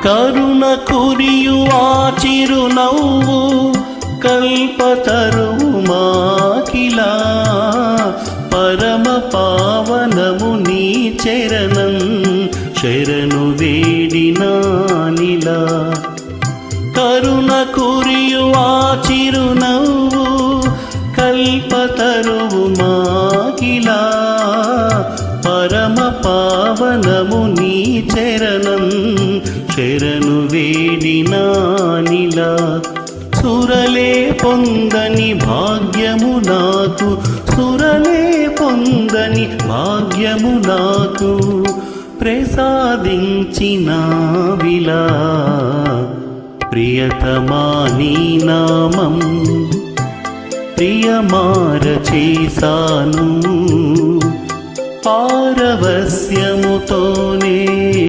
కరుణ కురియు ఆ చిరునవ్వు కల్పతరువు మాకిలా పరమ పావనము నీ చరణం శరణు వేడినానిలా కరుణ కురియు ఆ చిరునవ్వు కల్పతరువు మాకిలా పరమ పావనము నీ చరణం శరణు వేడినానిలా సురలే పొందని భాగ్యము నాకు సురలే పొందని భాగ్యము నాకు ప్రసాదించినావిలా ప్రియతమా నీ నామం ప్రియమార చేసాను పారవస్యముతోనే